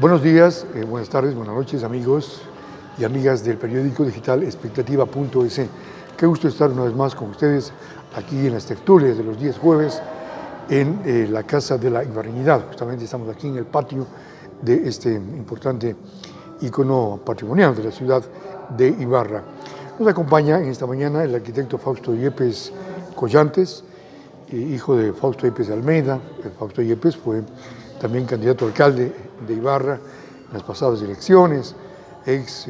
Buenos días, buenas tardes, buenas noches, amigos y amigas del periódico digital Expectativa.es. Qué gusto estar una vez más con ustedes aquí en las tertulias de los días jueves en la Casa de la Ibarreñidad. Justamente estamos aquí en el patio de este importante ícono patrimonial de la ciudad de Ibarra. Nos acompaña en esta mañana el arquitecto Fausto Yepes Collantes, hijo de Fausto Yepes de Almeida. Fausto Yepes fue también candidato a alcalde de Ibarra en las pasadas elecciones, ex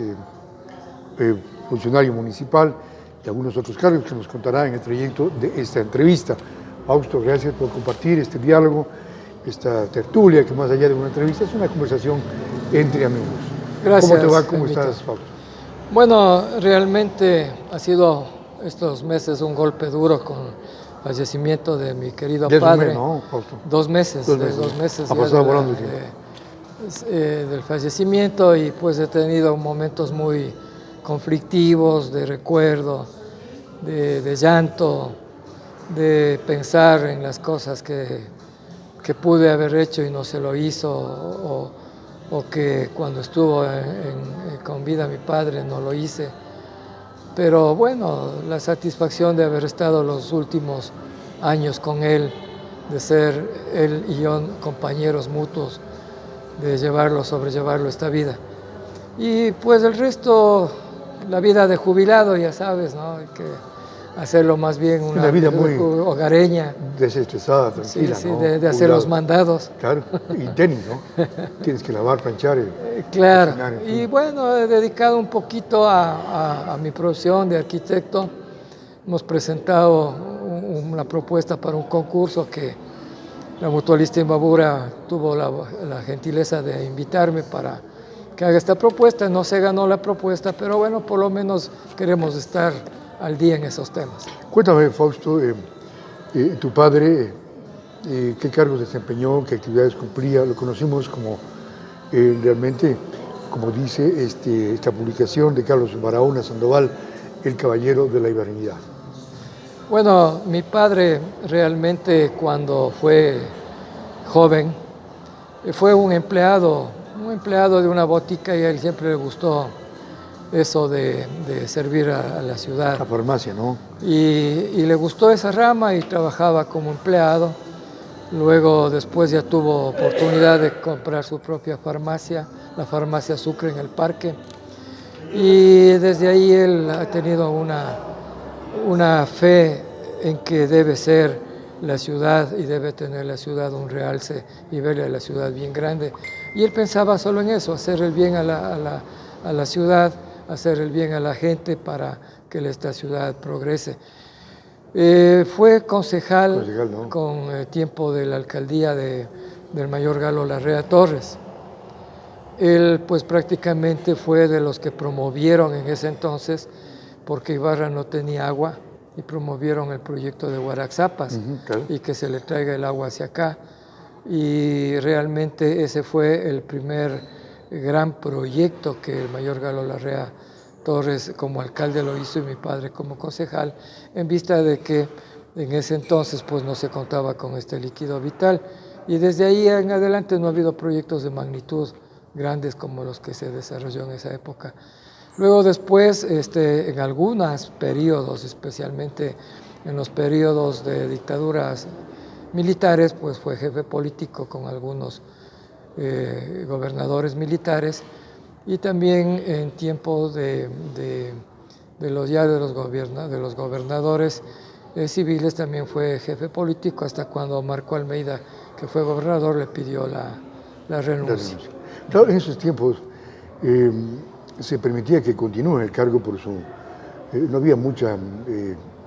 funcionario municipal y algunos otros cargos que nos contará en el trayecto de esta entrevista. Fausto, gracias por compartir este diálogo, esta tertulia, que más allá de una entrevista es una conversación entre amigos. Gracias. ¿Cómo te va? ¿Cómo estás, Fausto? Bueno, realmente ha sido estos meses un golpe duro con el fallecimiento de mi querido padre. Mes, ¿no, Fausto? 2 meses. Dos meses. Ha ya pasado volando el tiempo. del fallecimiento, y pues he tenido momentos muy conflictivos, de recuerdo, de llanto, de pensar en las cosas que pude haber hecho y no se lo hizo, o que cuando estuvo con vida mi padre no lo hice. Pero bueno, la satisfacción de haber estado los últimos años con él, de ser él y yo compañeros mutuos, de sobrellevarlo esta vida. Y pues el resto, la vida de jubilado, ya sabes, ¿no? Hay que hacerlo más bien una vida muy hogareña. Desestresada, tranquila, sí, ¿no? de hacer los mandados. Claro, y tenis, ¿no? Tienes que lavar, planchar. Claro, cocinar, en fin. Y bueno, he dedicado un poquito a mi profesión de arquitecto. Hemos presentado una propuesta para un concurso que la Mutualista Imbabura tuvo la gentileza de invitarme para que haga esta propuesta. No se ganó la propuesta, pero bueno, por lo menos queremos estar al día en esos temas. Cuéntame, Fausto, tu padre, qué cargos desempeñó, qué actividades cumplía. Lo conocimos como realmente, como dice esta publicación de Carlos Barahona Sandoval, el caballero de la Ibarreñidad. Bueno, mi padre realmente, cuando fue joven, fue un empleado de una botica, y a él siempre le gustó eso de servir a la ciudad. La farmacia, ¿no? Y le gustó esa rama y trabajaba como empleado. Luego, después ya tuvo oportunidad de comprar su propia farmacia, la farmacia Sucre en el Parque. Y desde ahí él ha tenido una fe en que debe ser la ciudad, y debe tener la ciudad un realce y verle a la ciudad bien grande. Y él pensaba solo en eso, hacer el bien a la ciudad, hacer el bien a la gente para que esta ciudad progrese. Fue concejal, ¿no? Con el tiempo de la alcaldía del mayor Galo Larrea Torres. Él pues prácticamente fue de los que promovieron en ese entonces, porque Ibarra no tenía agua, y promovieron el proyecto de Guaraxapas, claro. Y que se le traiga el agua hacia acá. Y realmente ese fue el primer gran proyecto que el mayor Galo Larrea Torres como alcalde lo hizo, y mi padre como concejal, en vista de que en ese entonces pues no se contaba con este líquido vital, y desde ahí en adelante no ha habido proyectos de magnitud grandes como los que se desarrolló en esa época. Luego después, en algunos periodos, especialmente en los periodos de dictaduras militares, pues fue jefe político con algunos gobernadores militares, y también en tiempos de los gobernadores civiles también fue jefe político, hasta cuando Marco Almeida, que fue gobernador, le pidió la renuncia. Claro, en esos tiempos se permitía que continúe en el cargo por su... no había mucho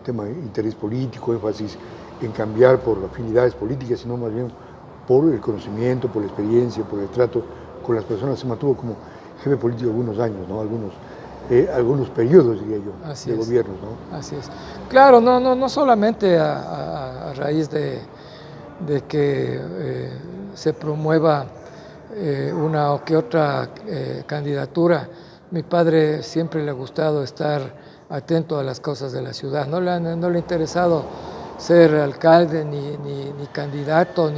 tema de interés político, énfasis en cambiar por afinidades políticas, sino más bien por el conocimiento, por la experiencia, por el trato con las personas. Se mantuvo como jefe político algunos años, ¿no? Algunos periodos, diría yo, de gobiernos, ¿no? Así es. Claro, no solamente a raíz de que se promueva una o que otra candidatura. Mi padre siempre le ha gustado estar atento a las cosas de la ciudad. No le ha interesado ser alcalde, ni candidato,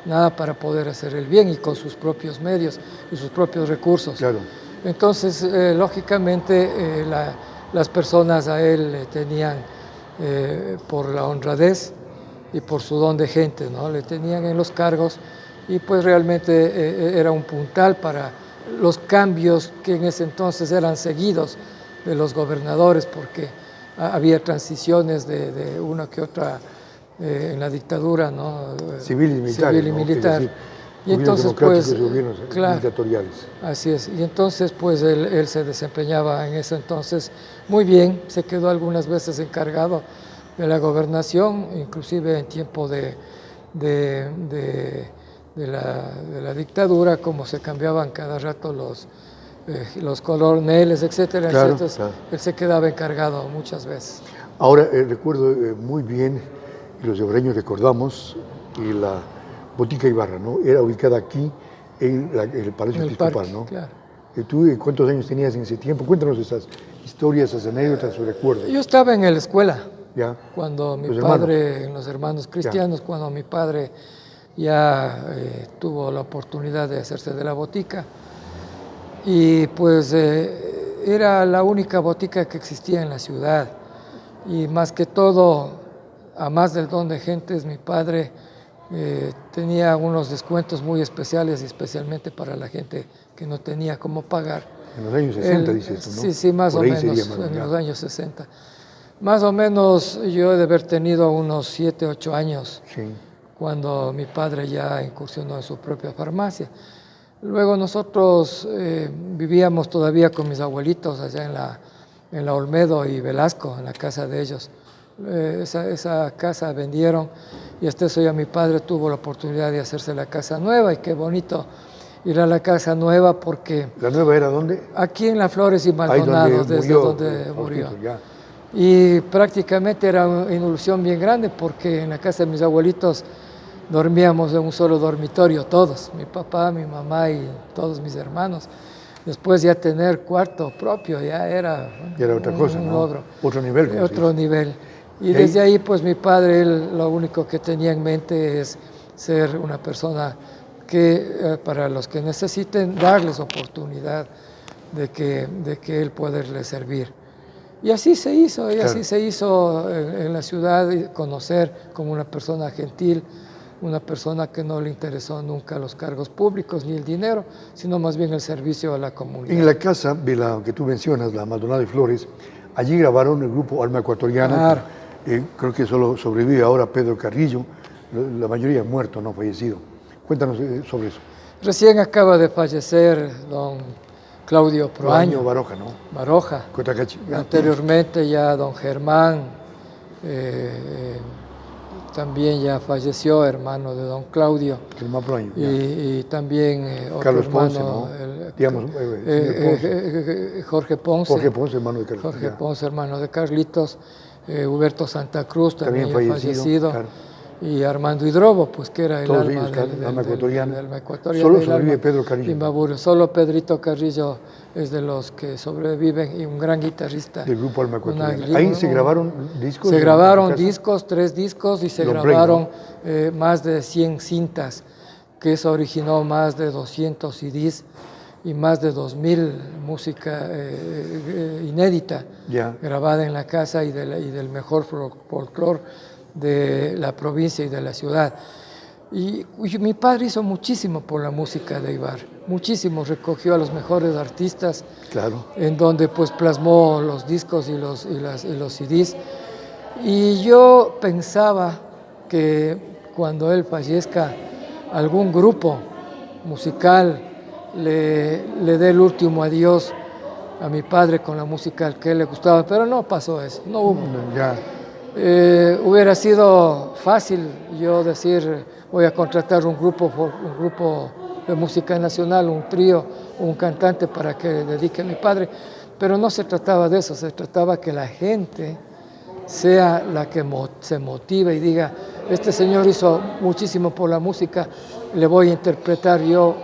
nada para poder hacer el bien y con sus propios medios y sus propios recursos. Claro. Entonces, lógicamente, las personas a él le tenían por la honradez y por su don de gente, ¿no? Le tenían en los cargos y pues realmente era un puntal para los cambios que en ese entonces eran seguidos de los gobernadores, porque había transiciones de una que otra en la dictadura, ¿no? Civil y militar. Civil y ¿no? militar. Es decir, Y entonces, pues, gobiernos claro, dictatoriales. así es. Y entonces, pues, él se desempeñaba en ese entonces muy bien. Se quedó algunas veces encargado de la gobernación, inclusive en tiempo de la dictadura, como se cambiaban cada rato los coroneles, etcétera. Claro, Entonces, claro. él se quedaba encargado muchas veces. Ahora, recuerdo muy bien, y los hebreños recordamos, que la Botica Ibarra, ¿no? Era ubicada aquí en el Palacio Episcopal, ¿no? Claro. ¿Tú cuántos años tenías en ese tiempo? Cuéntanos esas historias, esas anécdotas, sus recuerdos. Yo estaba en la escuela, ¿Ya? cuando mi Los padre, en los hermanos cristianos, cuando mi padre ya tuvo la oportunidad de hacerse de la botica. Y pues era la única botica que existía en la ciudad. Y más que todo, a más del don de gentes, mi padre tenía unos descuentos muy especiales, y especialmente para la gente que no tenía cómo pagar. En los años 60, dices tú, ¿no? Sí, sí, más o menos, en los años 60. Más o menos yo he de haber tenido unos 7, 8 años, Sí. cuando mi padre ya incursionó en su propia farmacia. Luego nosotros vivíamos todavía con mis abuelitos allá en la Olmedo y Velasco, en la casa de ellos. Esa casa vendieron y hasta eso ya mi padre tuvo la oportunidad de hacerse la casa nueva, y qué bonito ir a la casa nueva, porque... ¿La nueva era dónde? Aquí en la Flores y Maldonado, desde donde murió. Ya. Y prácticamente era una ilusión bien grande, porque en la casa de mis abuelitos dormíamos en un solo dormitorio todos, mi papá, mi mamá y todos mis hermanos. Después ya tener cuarto propio ya era otra cosa, un ¿no? logro. Otro nivel. Otro nivel. Y desde ahí, pues mi padre, él lo único que tenía en mente es ser una persona que, para los que necesiten, darles oportunidad de que él poderles servir. Y así se hizo, así se hizo en la ciudad, conocer como una persona gentil, una persona que no le interesó nunca los cargos públicos ni el dinero, sino más bien el servicio a la comunidad. En la casa de la que tú mencionas, la Maldonado y Flores, allí grabaron el grupo Alma Ecuatoriana. Claro. Creo que solo sobrevive ahora Pedro Carrillo, la mayoría muerto, no fallecido. Cuéntanos sobre eso. Recién acaba de fallecer don Claudio Proaño. Baroja, ¿no? Baroja. Cotacachi. Anteriormente ya don Germán, también ya falleció, hermano de don Claudio. Germán Proaño. Y también otro Carlos hermano, Ponce, ¿no? Digamos, Jorge Ponce. Jorge Ponce, hermano de Carlitos. Jorge Ponce, hermano de Carlitos. Huberto Santa Cruz, también fallecido. Claro. Y Armando Hidrobo, pues que era el alma del alma ecuatoriana. Solo sobrevive Pedro Carrillo. Solo Pedrito Carrillo es de los que sobreviven, y un gran guitarrista. Del grupo Alma Ecuatoriana. Ahí se grabaron discos. Se grabaron discos, 3 discos, y se grabaron más de 100 cintas, que eso originó más de 200 CDs y más de 2000 música inédita, grabada en la casa y del mejor folclore de la provincia y de la ciudad. Y mi padre hizo muchísimo por la música de Ibar, muchísimo, recogió a los mejores artistas, en donde pues plasmó los discos y los CDs. Y yo pensaba que cuando él fallezca, algún grupo musical le dé el último adiós a mi padre con la música que a él le gustaba, pero no pasó eso, no hubo. Hubiera sido fácil yo decir, voy a contratar un grupo de música nacional, un trío, un cantante para que dedique a mi padre, pero no se trataba de eso, se trataba que la gente sea la que se motive y diga, este señor hizo muchísimo por la música, le voy a interpretar yo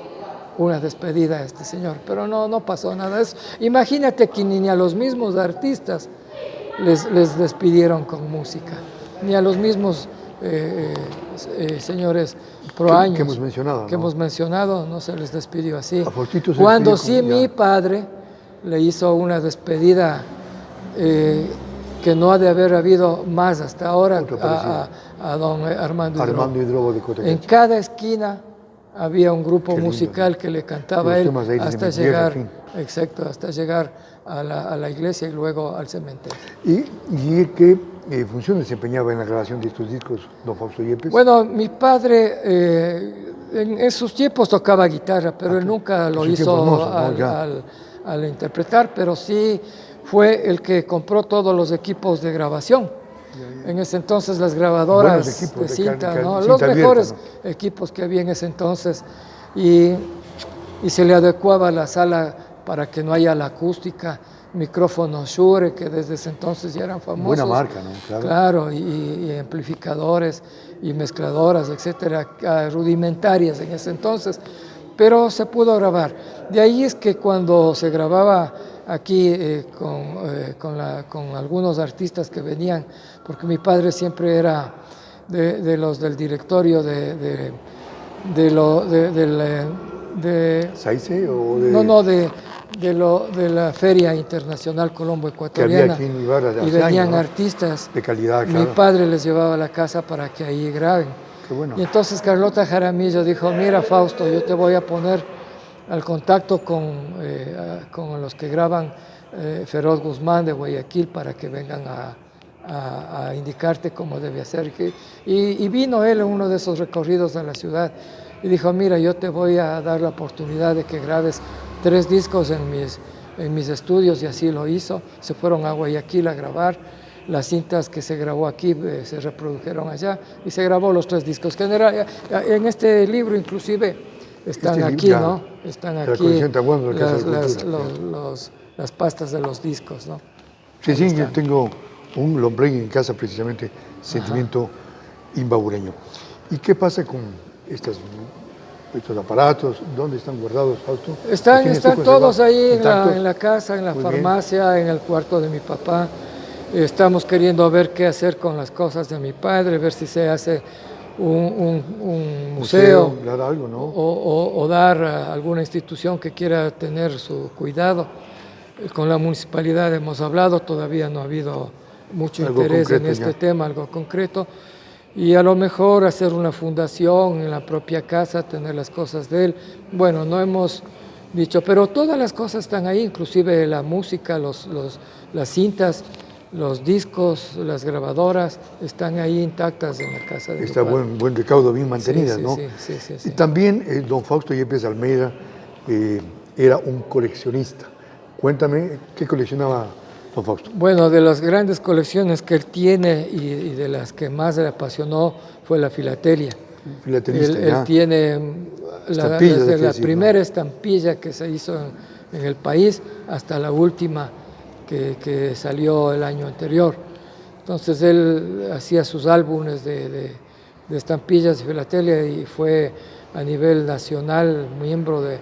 una despedida a este señor, pero no pasó nada de eso. Imagínate que ni a los mismos artistas les despidieron con música, ni a los mismos señores pro años que hemos mencionado, que ¿no? hemos mencionado, no se les despidió así. A Faustito se Cuando despidió sí como ya. mi padre le hizo una despedida que no ha de haber habido más hasta ahora Otra parecida. a don Armando Hidrobo. Armando Hidrobo de En Cotacachi. cada esquina había un grupo Qué lindo, musical ¿no? que le cantaba a Los él temas de Iris de hasta mi tierra, llegar, en fin. exacto, hasta llegar a la iglesia y luego al cementerio. ¿Y qué función desempeñaba en la grabación de estos discos, don Fausto Yepes? Bueno, mi padre en sus tiempos tocaba guitarra, pero él nunca lo sus hizo tiempos mozos, ¿no? Ya. al interpretar, pero sí fue el que compró todos los equipos de grabación. En ese entonces las grabadoras Buenos equipos de de cinta, ¿no? cinta Los abierta, mejores ¿no? equipos que había en ese entonces, y se le adecuaba la sala para que no haya la acústica, micrófonos Shure, que desde ese entonces ya eran famosos. Buena marca, ¿no? Claro. Claro, y amplificadores y mezcladoras, etcétera, rudimentarias en ese entonces, pero se pudo grabar. De ahí es que cuando se grababa aquí con algunos artistas que venían, porque mi padre siempre era de los del directorio ¿Saice o de...? no, de la Feria Internacional Colombo Ecuatoriana. Que había aquí en Ibarra de y hace venían años, ¿no? artistas. De calidad, Mi claro. padre les llevaba a la casa para que ahí graben. Qué bueno. Y entonces Carlota Jaramillo dijo, mira Fausto, yo te voy a poner al contacto con los que graban Feroz Guzmán de Guayaquil para que vengan a indicarte cómo debe hacer. Y vino él en uno de esos recorridos a la ciudad y dijo, mira, yo te voy a dar la oportunidad de que grabes 3 discos en mis estudios, y así lo hizo. Se fueron a Guayaquil a grabar. Las cintas que se grabó aquí se reprodujeron allá y se grabó los 3 discos. En este libro inclusive están aquí, ya, ¿no? Están la aquí colección Tahuango de Casa de Cultura. las pastas de los discos, ¿no? Sí, Ahí sí, yo están. tengo un long play en casa, precisamente, Sentimiento Imbabureño. ¿Y qué pasa con estos aparatos? ¿Dónde están guardados, Fausto? Están todos ahí intactos? en la casa, en la Muy farmacia, en el cuarto de mi papá. Estamos queriendo ver qué hacer con las cosas de mi padre, ver si se hace un museo, dar algo, ¿no? o dar a alguna institución que quiera tener su cuidado. Con la municipalidad hemos hablado, todavía no ha habido mucho Algo interés en concreto, este ya. tema, algo concreto. Y a lo mejor hacer una fundación en la propia casa, tener las cosas de él. Bueno, no hemos dicho, pero todas las cosas están ahí, inclusive la música, las cintas, los discos, las grabadoras, están ahí intactas en la casa de Está mi padre. buen recaudo, bien mantenidas, Sí, ¿no? sí. Y también don Fausto Yepes Almeida era un coleccionista. Cuéntame, ¿qué coleccionaba don Fausto? Bueno, de las grandes colecciones que él tiene y de las que más le apasionó fue la filatelia. Filatelista, Él tiene Estampillas, desde hay que la decir, primera ¿no? estampilla que se hizo en el país hasta la última que salió el año anterior. Entonces él hacía sus álbumes de estampillas y filatelia y fue a nivel nacional miembro de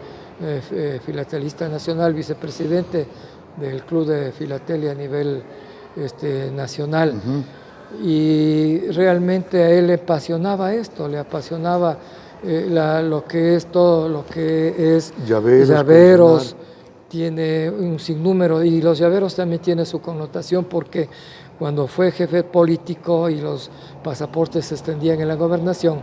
filatelista nacional, vicepresidente del Club de Filatelia a nivel nacional. Y realmente a él le apasionaba esto, le apasionaba lo que es todo, lo que es llaveros, tiene un sinnúmero, y los llaveros también tienen su connotación porque cuando fue jefe político y los pasaportes se extendían en la gobernación,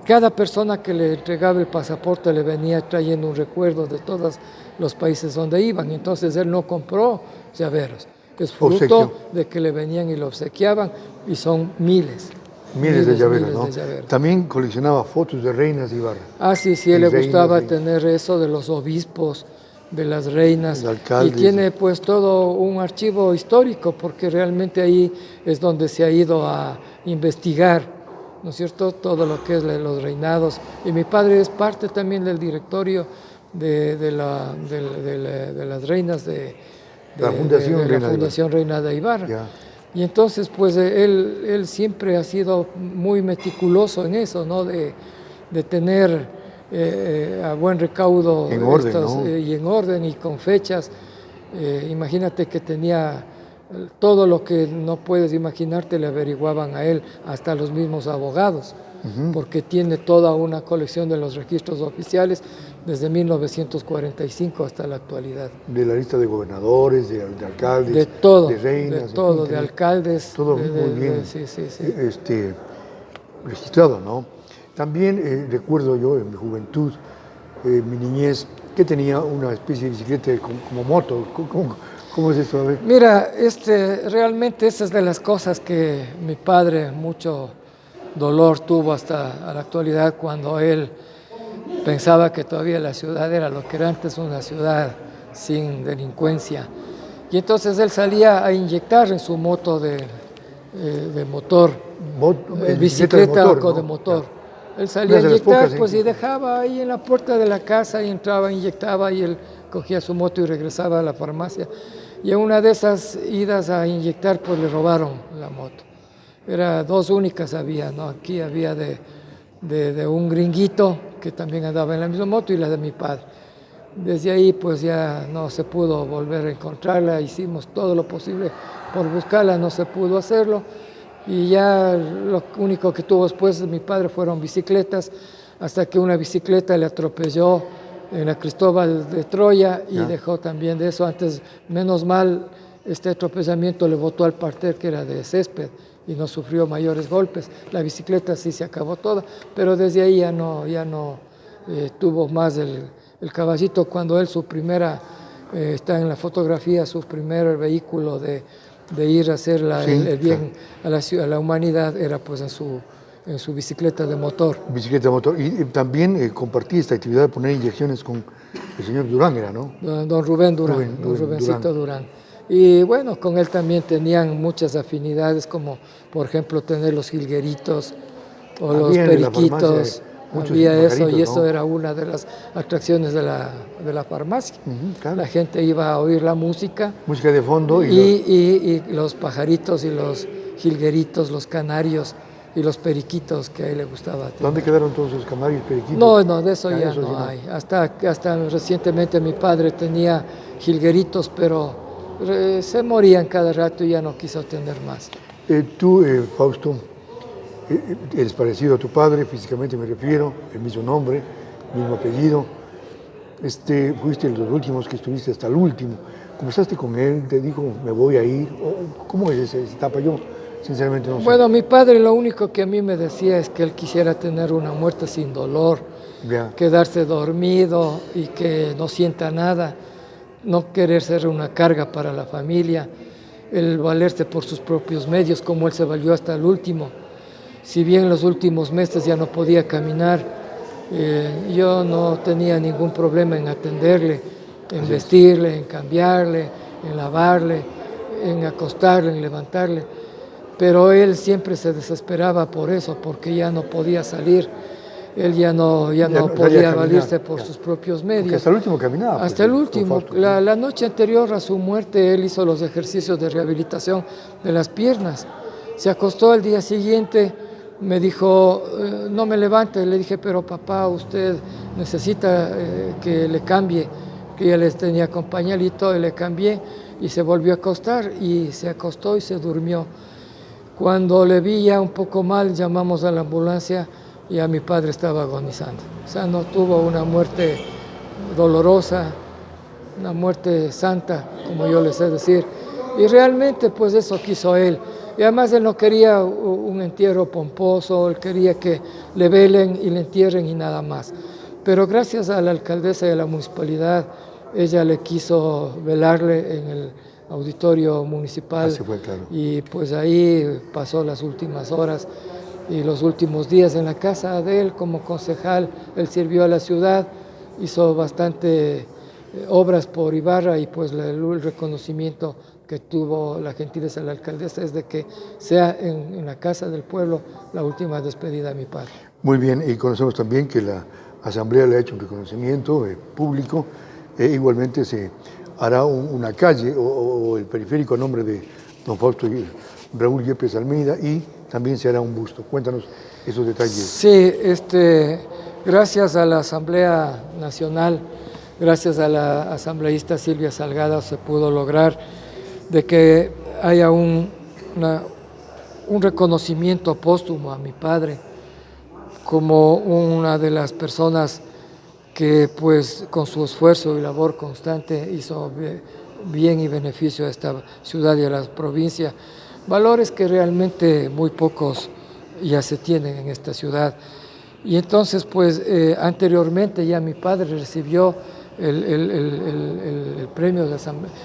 cada persona que le entregaba el pasaporte le venía trayendo un recuerdo de todos los países donde iban. Entonces él no compró llaveros, es fruto Obsequio. de que le venían y lo obsequiaban, y son miles. Miles de llaveros, miles ¿no? de llaveros. También coleccionaba fotos de reinas de Ibarra. Ah, sí, a él le gustaba tener eso de los obispos, de las reinas, de alcaldes. Y tiene pues todo un archivo histórico, porque realmente ahí es donde se ha ido a investigar, ¿no es cierto?, todo lo que es los reinados. Y mi padre es parte también del directorio de las reinas de la Fundación Reina de Ibarra. Ya. Y entonces, pues él siempre ha sido muy meticuloso en eso, ¿no? De tener a buen recaudo en orden, ¿no? y en orden y con fechas. Imagínate que tenía Todo lo que no puedes imaginarte le averiguaban a él, hasta los mismos abogados, porque tiene toda una colección de los registros oficiales desde 1945 hasta la actualidad. De la lista de gobernadores, de alcaldes, De todo, de reinas, de todo, en fin, de alcaldes. todo muy bien sí. registrado, ¿no? También recuerdo yo en mi juventud, mi niñez, que tenía una especie de bicicleta como moto. ¿Cómo es esto? A ver. Mira, realmente esa es de las cosas que mi padre mucho dolor tuvo hasta a la actualidad, cuando él pensaba que todavía la ciudad era lo que era antes, una ciudad sin delincuencia. Y entonces él salía a inyectar en su moto de motor, bicicleta de motor. Él salía a inyectar, pues, y dejaba ahí en la puerta de la casa, y entraba, inyectaba, y él cogía su moto y regresaba a la farmacia. Y en una de esas idas a inyectar, pues le robaron la moto. Era dos únicas había, ¿no? Aquí había de un gringuito que también andaba en la misma moto, y la de mi padre. Desde ahí pues ya no se pudo volver a encontrarla, hicimos todo lo posible por buscarla, no se pudo hacerlo, y ya lo único que tuvo después de mi padre fueron bicicletas, hasta que una bicicleta le atropelló en la Cristóbal de Troya y dejó también de eso. Antes, menos mal, este atropellamiento le botó al parter, que era de césped, y no sufrió mayores golpes. La bicicleta sí se acabó toda, pero desde ahí ya no tuvo más el caballito. Cuando él está en la fotografía, su primer vehículo de ir a hacer el bien a la humanidad era pues en su bicicleta de motor. Bicicleta de motor. Y también compartí esta actividad de poner inyecciones con el señor Durán, ¿era, no? Don Rubén Durán, don Rubencito Durán. Y bueno, con él también tenían muchas afinidades, como por ejemplo tener los jilgueritos o los periquitos. Había eso, y eso, ¿no? Era una de las atracciones de la farmacia. Claro. La gente iba a oír la música. Música de fondo. Y los pajaritos y los jilgueritos, los canarios y los periquitos que a él le gustaba tener. ¿Dónde quedaron todos esos canarios y periquitos? No, de eso ya no hay. Hasta recientemente mi padre tenía jilgueritos, pero se morían cada rato y ya no quiso tener más. Tú, Fausto, eres parecido a tu padre, físicamente me refiero, el mismo nombre, mismo apellido. Fuiste de los últimos que estuviste hasta el último. ¿Conversaste con él? ¿Te dijo, me voy a ir? ¿Cómo es esa etapa? Yo sinceramente no sé. Bueno, mi padre lo único que a mí me decía es que él quisiera tener una muerte sin dolor, quedarse dormido y que no sienta nada, no querer ser una carga para la familia, el valerse por sus propios medios, como él se valió hasta el último. Si bien en los últimos meses ya no podía caminar, yo no tenía ningún problema en atenderle, en vestirle, en cambiarle, en lavarle, en acostarle, en levantarle. Pero él siempre se desesperaba por eso, porque ya no podía salir. Él ya no podía valirse por sus propios medios. Porque hasta el último caminaba. Hasta el último. La noche anterior a su muerte, él hizo los ejercicios de rehabilitación de las piernas. Se acostó al día siguiente, me dijo, no me levante. Le dije, pero papá, usted necesita que le cambie, que ya les tenía con pañalito, y le cambié, y se volvió a acostar, y se acostó y se durmió. Cuando le vi ya un poco mal, llamamos a la ambulancia, y a mi padre estaba agonizando. O sea, no tuvo una muerte dolorosa, una muerte santa, como yo les sé decir. Y realmente, pues eso quiso él. Y además él no quería un entierro pomposo, él quería que le velen y le entierren y nada más. Pero gracias a la alcaldesa y a la municipalidad, ella le quiso velarle en el auditorio municipal. Así fue, claro. Y pues ahí pasó las últimas horas y los últimos días en la casa de él como concejal. Él sirvió a la ciudad, hizo bastante obras por Ibarra, y pues el reconocimiento que tuvo la gentileza de la alcaldesa es de que sea en la casa del pueblo la última despedida de mi padre. Muy bien, y conocemos también que la asamblea le ha hecho un reconocimiento público, igualmente se hará una calle o el periférico a nombre de don Fausto y Raúl Yepes Almeida, y también se hará un busto. Cuéntanos esos detalles. Sí, gracias a la Asamblea Nacional, gracias a la asambleísta Silvia Salgado, se pudo lograr de que haya un reconocimiento póstumo a mi padre como una de las personas que pues con su esfuerzo y labor constante hizo bien y beneficio a esta ciudad y a la provincia, valores que realmente muy pocos ya se tienen en esta ciudad. Y entonces pues anteriormente ya mi padre recibió el premio,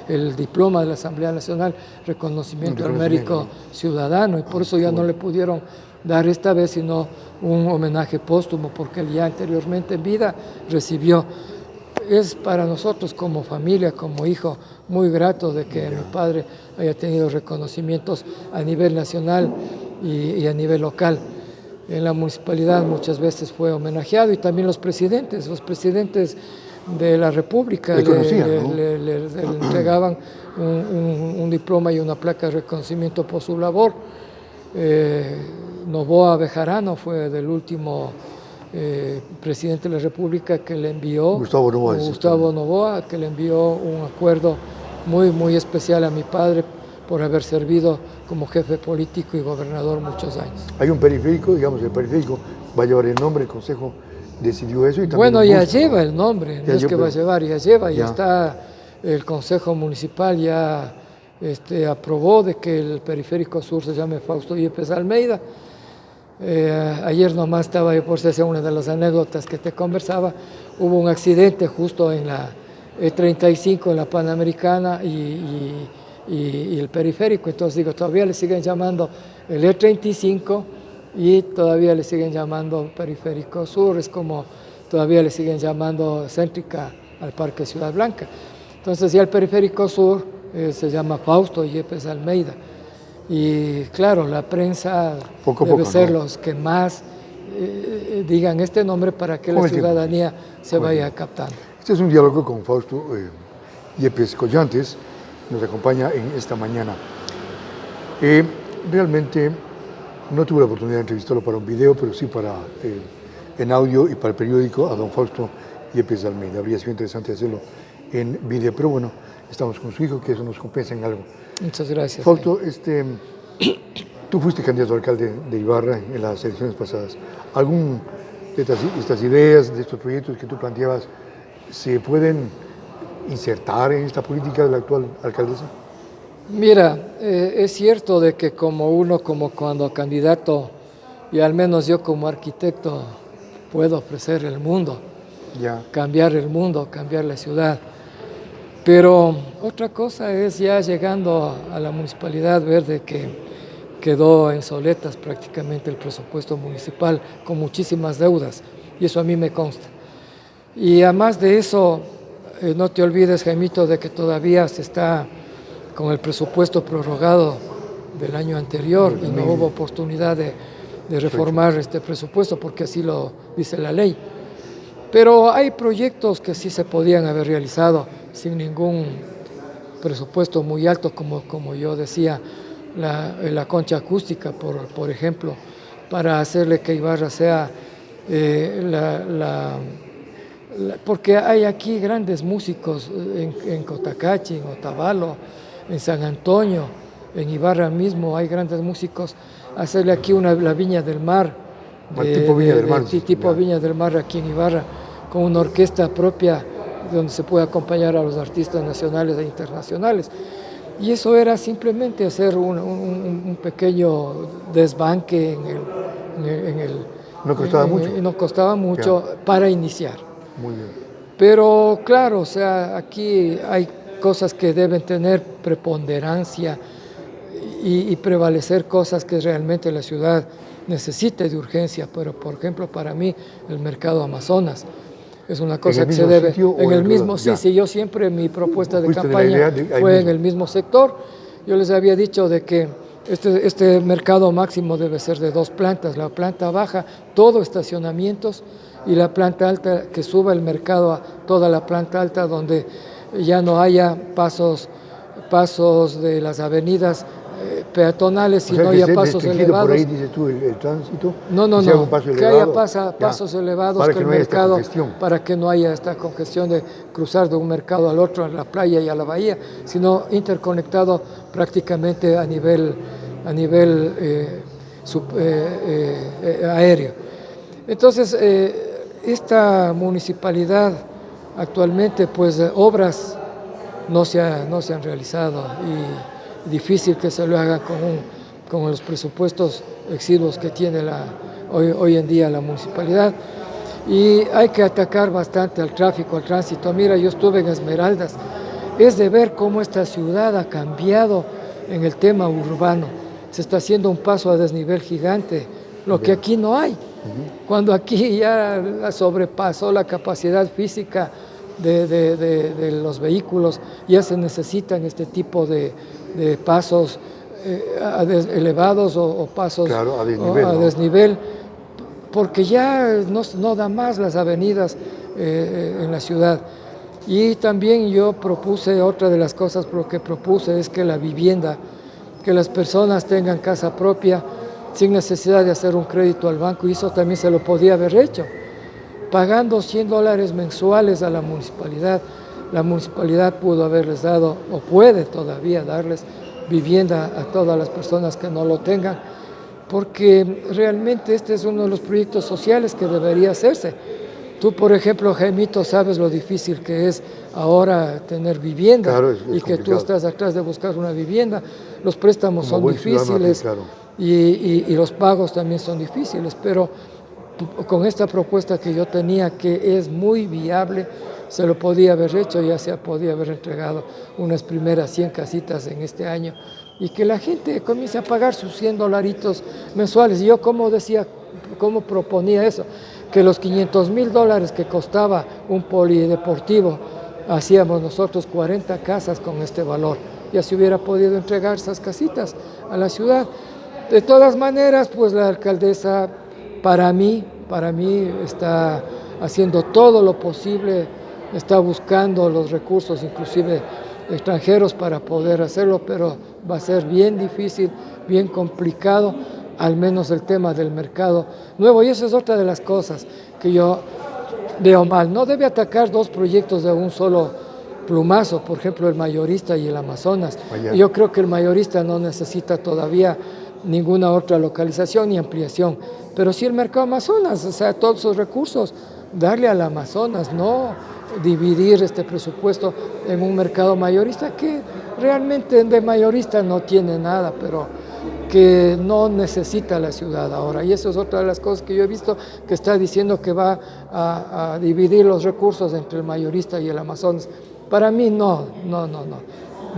el diploma de la Asamblea Nacional, reconocimiento al mérito ciudadano, y por eso ya no le pudieron dar esta vez sino un homenaje póstumo, porque él ya anteriormente en vida recibió. Es para nosotros como familia, como hijo, muy grato de que mi padre haya tenido reconocimientos a nivel nacional y a nivel local. En la municipalidad muchas veces fue homenajeado, y también los presidentes de la República le entregaban un diploma y una placa de reconocimiento por su labor. Noboa Bejarano fue del último presidente de la República que le envió, Gustavo Noboa, que le envió un acuerdo muy especial a mi padre por haber servido como jefe político y gobernador muchos años. Hay un periférico, digamos, el periférico va a llevar el nombre, el Consejo decidió eso. Y bueno, ya lleva el nombre, no es que va a llevar, ya lleva, ya está, el Consejo Municipal ya aprobó de que el periférico sur se llame Fausto Yepes Almeida. Ayer nomás estaba yo, por si hacer una de las anécdotas que te conversaba, hubo un accidente justo en la E35, en la Panamericana y el periférico, entonces digo, todavía le siguen llamando el E35 y todavía le siguen llamando periférico sur, es como todavía le siguen llamando céntrica al Parque Ciudad Blanca. Entonces ya el periférico sur se llama Fausto Yepes Almeida. Y claro, la prensa debe ser los que más digan este nombre para que la ciudadanía se vaya captando. Este es un diálogo con Fausto Yepes Collantes, nos acompaña en esta mañana. Realmente no tuve la oportunidad de entrevistarlo para un video, pero sí en audio y para el periódico a don Fausto Yepes Almeida. Habría sido interesante hacerlo en video, pero bueno, estamos con su hijo, que eso nos compensa en algo. Muchas gracias. Fausto, tú fuiste candidato a alcalde de Ibarra en las elecciones pasadas. ¿Algún de estas ideas, de estos proyectos que tú planteabas, se pueden insertar en esta política de la actual alcaldesa? Mira, es cierto de que como cuando candidato, y al menos yo como arquitecto, puedo ofrecer el mundo, cambiar el mundo, cambiar la ciudad. Pero otra cosa es ya llegando a la municipalidad ver de que quedó en soletas prácticamente el presupuesto municipal con muchísimas deudas, y eso a mí me consta. Y además de eso, no te olvides, Jaimito, de que todavía se está con el presupuesto prorrogado del año anterior y no hubo oportunidad de reformar este presupuesto porque así lo dice la ley. Pero hay proyectos que sí se podían haber realizado sin ningún presupuesto muy alto, como yo decía, la concha acústica, por ejemplo, para hacerle que Ibarra sea porque hay aquí grandes músicos en Cotacachi, en Otavalo, en San Antonio, en Ibarra mismo hay grandes músicos. Hacerle aquí la Viña del Mar, tipo Viña del Mar aquí en Ibarra, con una orquesta propia donde se puede acompañar a los artistas nacionales e internacionales. Y eso era simplemente hacer un pequeño desbanque en el no costaba mucho. No costaba mucho para iniciar. Muy bien. Pero claro, o sea, aquí hay cosas que deben tener preponderancia y prevalecer cosas que realmente la ciudad necesite de urgencia. Pero, por ejemplo, para mí, el mercado Amazonas es una cosa que se debe en el mismo. Sí, yo siempre mi propuesta de campaña fue en el mismo sector. Yo les había dicho de que este mercado máximo debe ser de 2 plantas, la planta baja, todo estacionamientos, y la planta alta que suba el mercado a toda la planta alta donde ya no haya pasos de las avenidas peatonales, sino ya pasos elevados. Por ahí dices tú el tránsito. No, que haya pasos elevados para que el mercado, para que no haya esta congestión de cruzar de un mercado al otro, a la playa y a la bahía, sino interconectado prácticamente a nivel aéreo. Entonces, esta municipalidad actualmente, pues obras no se han realizado y difícil que se lo hagan con los presupuestos exiguos que tiene hoy en día la municipalidad. Y hay que atacar bastante al tráfico, al tránsito. Mira, yo estuve en Esmeraldas, es de ver cómo esta ciudad ha cambiado en el tema urbano. Se está haciendo un paso a desnivel gigante, lo que aquí no hay. Cuando aquí ya sobrepasó la capacidad física de los vehículos, ya se necesitan este tipo de pasos elevados o pasos claro, a desnivel, porque ya no da más las avenidas en la ciudad. Y también yo propuse, otra de las cosas que propuse es que la vivienda, que las personas tengan casa propia sin necesidad de hacer un crédito al banco, y eso también se lo podía haber hecho, pagando $100 mensuales a la municipalidad. La municipalidad pudo haberles dado, o puede todavía darles, vivienda a todas las personas que no lo tengan, porque realmente este es uno de los proyectos sociales que debería hacerse. Tú, por ejemplo, Jaimito, sabes lo difícil que es ahora tener vivienda, claro, es y que complicado. tú estás atrás de buscar una vivienda. Los préstamos son difíciles, claro. y los pagos también son difíciles, pero con esta propuesta que yo tenía, que es muy viable, se lo podía haber hecho, ya se podía haber entregado unas primeras 100 casitas en este año, y que la gente comience a pagar sus $100 mensuales. Y yo, como decía, cómo proponía eso, que los $500,000 que costaba un polideportivo, hacíamos nosotros 40 casas con este valor. Ya se hubiera podido entregar esas casitas a la ciudad. De todas maneras, pues la alcaldesa, para mí está haciendo todo lo posible, está buscando los recursos, inclusive extranjeros, para poder hacerlo, pero va a ser bien difícil, bien complicado, al menos el tema del mercado nuevo. Y eso es otra de las cosas que yo veo mal. No debe atacar dos proyectos de un solo plumazo, por ejemplo, el Mayorista y el Amazonas. Yo creo que el Mayorista no necesita todavía ninguna otra localización ni ampliación, pero sí el mercado Amazonas, o sea, todos esos recursos, darle al Amazonas, no dividir este presupuesto en un mercado mayorista que realmente de mayorista no tiene nada, pero que no necesita la ciudad ahora. Y eso es otra de las cosas que yo he visto, que está diciendo que va a dividir los recursos entre el Mayorista y el Amazonas. Para mí no.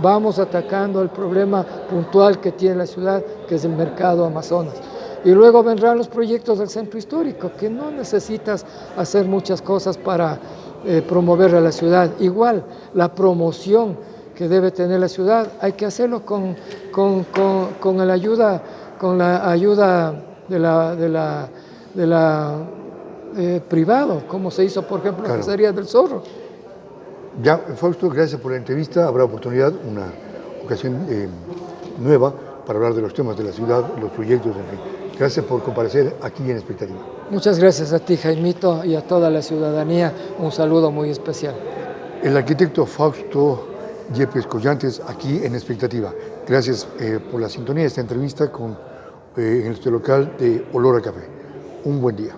Vamos atacando el problema puntual que tiene la ciudad, que es el mercado Amazonas. Y luego vendrán los proyectos del centro histórico, que no necesitas hacer muchas cosas para promover a la ciudad. Igual, la promoción que debe tener la ciudad, hay que hacerlo con la ayuda de la privado, como se hizo, por ejemplo, en la Cacería del Zorro. Ya, Fausto, gracias por la entrevista. Habrá oportunidad, una ocasión nueva para hablar de los temas de la ciudad, los proyectos, en fin. Gracias por comparecer aquí en Expectativa. Muchas gracias a ti, Jaimito, y a toda la ciudadanía. Un saludo muy especial. El arquitecto Fausto Yepes Collantes, aquí en Expectativa. Gracias por la sintonía de esta entrevista en este local de Olor a Café. Un buen día.